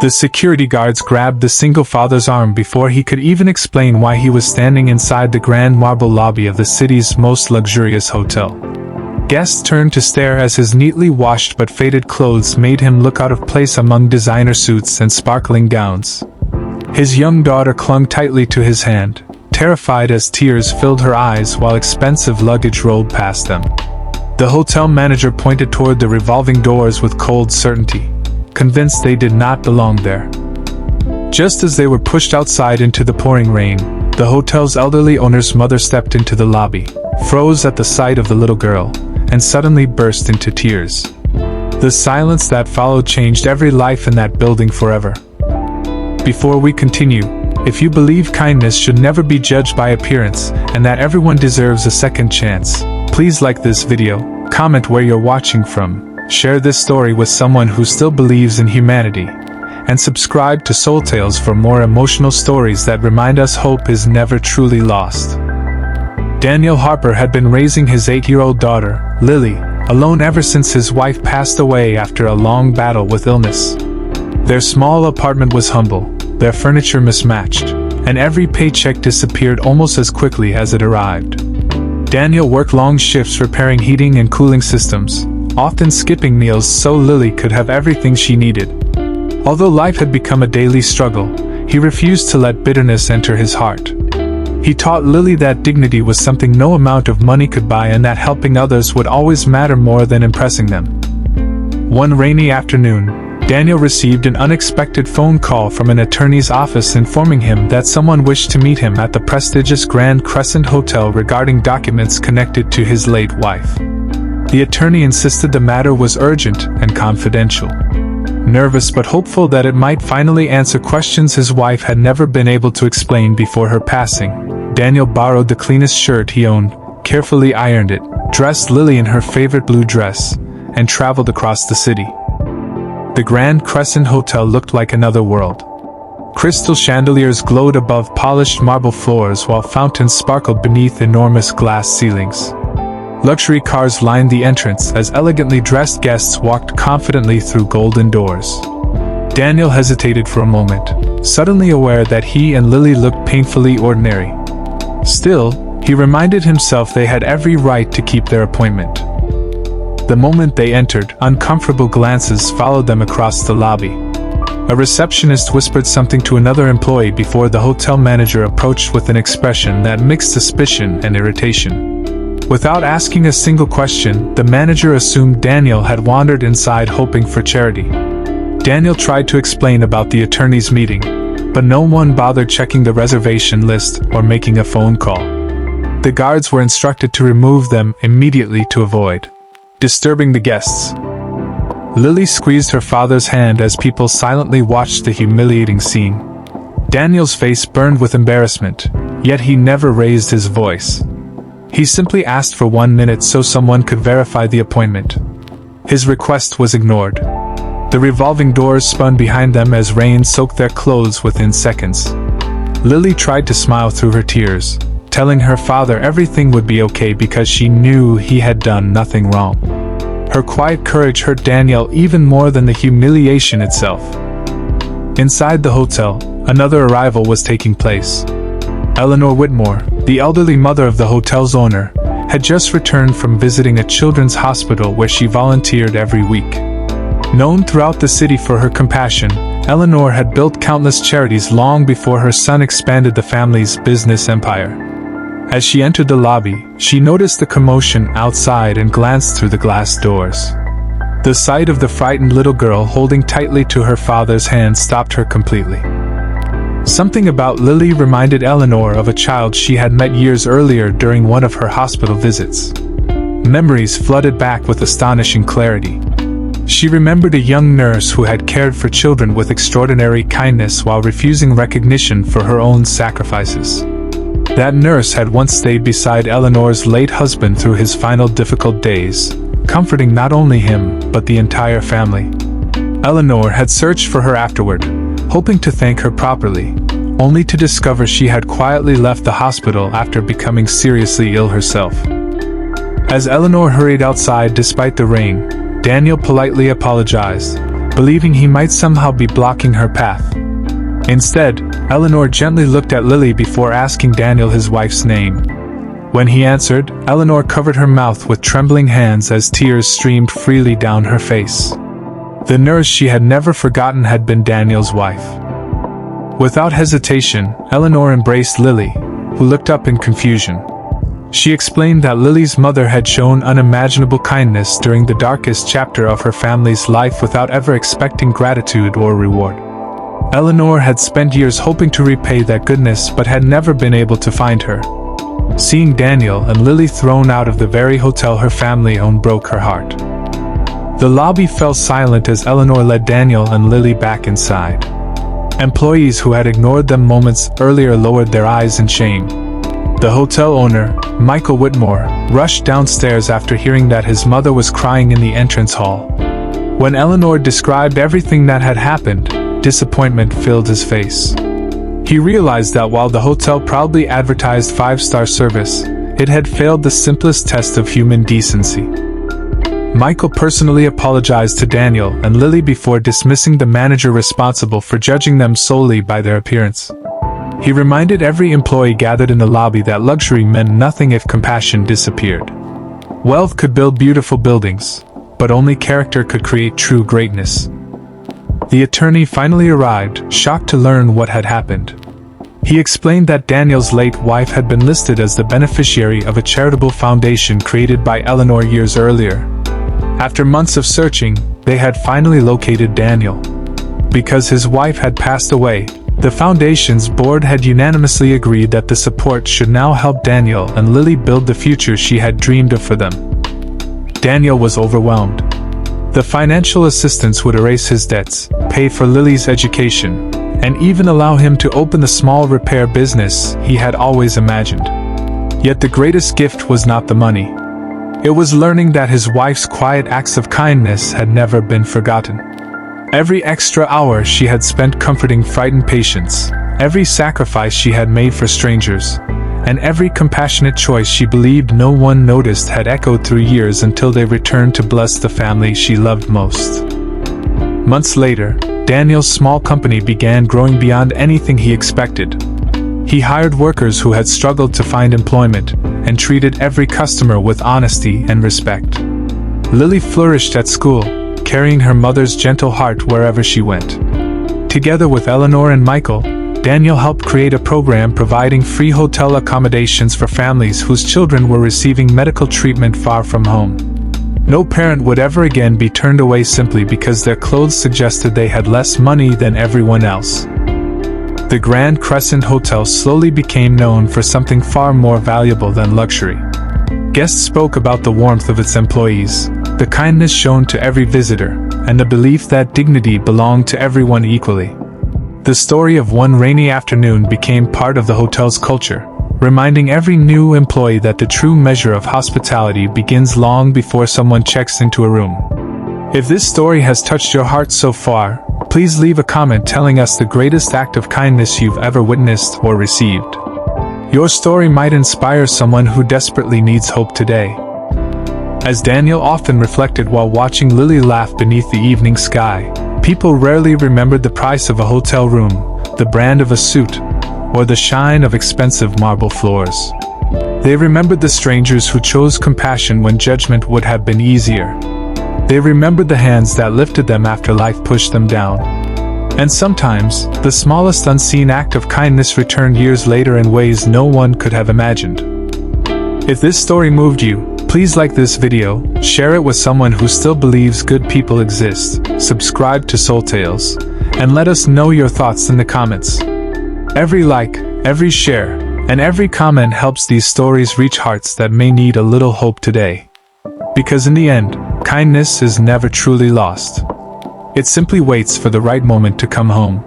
The security guards grabbed the single father's arm before he could even explain why he was standing inside the grand marble lobby of the city's most luxurious hotel. Guests turned to stare as his neatly washed but faded clothes made him look out of place among designer suits and sparkling gowns. His young daughter clung tightly to his hand, terrified as tears filled her eyes while expensive luggage rolled past them. The hotel manager pointed toward the revolving doors with cold certainty, convinced they did not belong there. Just as they were pushed outside into the pouring rain, the hotel's elderly owner's mother stepped into the lobby, froze at the sight of the little girl, and suddenly burst into tears. The silence that followed changed every life in that building forever. Before we continue, if you believe kindness should never be judged by appearance and that everyone deserves a second chance, please like this video, comment where you're watching from, share this story with someone who still believes in humanity, and subscribe to SoulTales for more emotional stories that remind us hope is never truly lost. Daniel Harper had been raising his 8-year-old daughter, Lily, alone ever since his wife passed away after a long battle with illness. Their small apartment was humble, their furniture mismatched, and every paycheck disappeared almost as quickly as it arrived. Daniel worked long shifts repairing heating and cooling systems, often skipping meals so Lily could have everything she needed. Although life had become a daily struggle, he refused to let bitterness enter his heart. He taught Lily that dignity was something no amount of money could buy and that helping others would always matter more than impressing them. One rainy afternoon, Daniel received an unexpected phone call from an attorney's office informing him that someone wished to meet him at the prestigious Grand Crescent Hotel regarding documents connected to his late wife. The attorney insisted the matter was urgent and confidential. Nervous but hopeful that it might finally answer questions his wife had never been able to explain before her passing, Daniel borrowed the cleanest shirt he owned, carefully ironed it, dressed Lily in her favorite blue dress, and traveled across the city. The Grand Crescent Hotel looked like another world. Crystal chandeliers glowed above polished marble floors while fountains sparkled beneath enormous glass ceilings. Luxury cars lined the entrance as elegantly dressed guests walked confidently through golden doors. Daniel hesitated for a moment, suddenly aware that he and Lily looked painfully ordinary. Still, he reminded himself they had every right to keep their appointment. The moment they entered, uncomfortable glances followed them across the lobby. A receptionist whispered something to another employee before the hotel manager approached with an expression that mixed suspicion and irritation. Without asking a single question, the manager assumed Daniel had wandered inside hoping for charity. Daniel tried to explain about the attorney's meeting, but no one bothered checking the reservation list or making a phone call. The guards were instructed to remove them immediately to avoid disturbing the guests. Lily squeezed her father's hand as people silently watched the humiliating scene. Daniel's face burned with embarrassment, yet he never raised his voice. He simply asked for 1 minute so someone could verify the appointment. His request was ignored. The revolving doors spun behind them as rain soaked their clothes within seconds. Lily tried to smile through her tears, telling her father everything would be okay because she knew he had done nothing wrong. Her quiet courage hurt Daniel even more than the humiliation itself. Inside the hotel, another arrival was taking place. Eleanor Whitmore, the elderly mother of the hotel's owner, had just returned from visiting a children's hospital where she volunteered every week. Known throughout the city for her compassion, Eleanor had built countless charities long before her son expanded the family's business empire. As she entered the lobby, she noticed the commotion outside and glanced through the glass doors. The sight of the frightened little girl holding tightly to her father's hand stopped her completely. Something about Lily reminded Eleanor of a child she had met years earlier during one of her hospital visits. Memories flooded back with astonishing clarity. She remembered a young nurse who had cared for children with extraordinary kindness while refusing recognition for her own sacrifices. That nurse had once stayed beside Eleanor's late husband through his final difficult days, comforting not only him, but the entire family. Eleanor had searched for her afterward, hoping to thank her properly, only to discover she had quietly left the hospital after becoming seriously ill herself. As Eleanor hurried outside despite the rain, Daniel politely apologized, believing he might somehow be blocking her path. Instead, Eleanor gently looked at Lily before asking Daniel his wife's name. When he answered, Eleanor covered her mouth with trembling hands as tears streamed freely down her face. The nurse she had never forgotten had been Daniel's wife. Without hesitation, Eleanor embraced Lily, who looked up in confusion. She explained that Lily's mother had shown unimaginable kindness during the darkest chapter of her family's life without ever expecting gratitude or reward. Eleanor had spent years hoping to repay that goodness but had never been able to find her. Seeing Daniel and Lily thrown out of the very hotel her family owned broke her heart. The lobby fell silent as Eleanor led Daniel and Lily back inside. Employees who had ignored them moments earlier lowered their eyes in shame. The hotel owner, Michael Whitmore, rushed downstairs after hearing that his mother was crying in the entrance hall. When Eleanor described everything that had happened, disappointment filled his face. He realized that while the hotel proudly advertised 5-star service, it had failed the simplest test of human decency. Michael personally apologized to Daniel and Lily before dismissing the manager responsible for judging them solely by their appearance. He reminded every employee gathered in the lobby that luxury meant nothing if compassion disappeared. Wealth could build beautiful buildings, but only character could create true greatness. The attorney finally arrived, shocked to learn what had happened. He explained that Daniel's late wife had been listed as the beneficiary of a charitable foundation created by Eleanor years earlier. After months of searching, they had finally located Daniel. Because his wife had passed away, the foundation's board had unanimously agreed that the support should now help Daniel and Lily build the future she had dreamed of for them. Daniel was overwhelmed. The financial assistance would erase his debts, pay for Lily's education, and even allow him to open the small repair business he had always imagined. Yet the greatest gift was not the money. It was learning that his wife's quiet acts of kindness had never been forgotten. Every extra hour she had spent comforting frightened patients, every sacrifice she had made for strangers, and every compassionate choice she believed no one noticed had echoed through years until they returned to bless the family she loved most. Months later, Daniel's small company began growing beyond anything he expected. He hired workers who had struggled to find employment, and treated every customer with honesty and respect. Lily flourished at school, carrying her mother's gentle heart wherever she went. Together with Eleanor and Michael, Daniel helped create a program providing free hotel accommodations for families whose children were receiving medical treatment far from home. No parent would ever again be turned away simply because their clothes suggested they had less money than everyone else. The Grand Crescent Hotel slowly became known for something far more valuable than luxury. Guests spoke about the warmth of its employees, the kindness shown to every visitor, and the belief that dignity belonged to everyone equally. The story of one rainy afternoon became part of the hotel's culture, reminding every new employee that the true measure of hospitality begins long before someone checks into a room. If this story has touched your heart so far, please leave a comment telling us the greatest act of kindness you've ever witnessed or received. Your story might inspire someone who desperately needs hope today. As Daniel often reflected while watching Lily laugh beneath the evening sky, people rarely remembered the price of a hotel room, the brand of a suit, or the shine of expensive marble floors. They remembered the strangers who chose compassion when judgment would have been easier. They remembered the hands that lifted them after life pushed them down. And sometimes, the smallest unseen act of kindness returned years later in ways no one could have imagined. If this story moved you, please like this video, share it with someone who still believes good people exist, subscribe to SoulTales, and let us know your thoughts in the comments. Every like, every share, and every comment helps these stories reach hearts that may need a little hope today. Because in the end, kindness is never truly lost. It simply waits for the right moment to come home.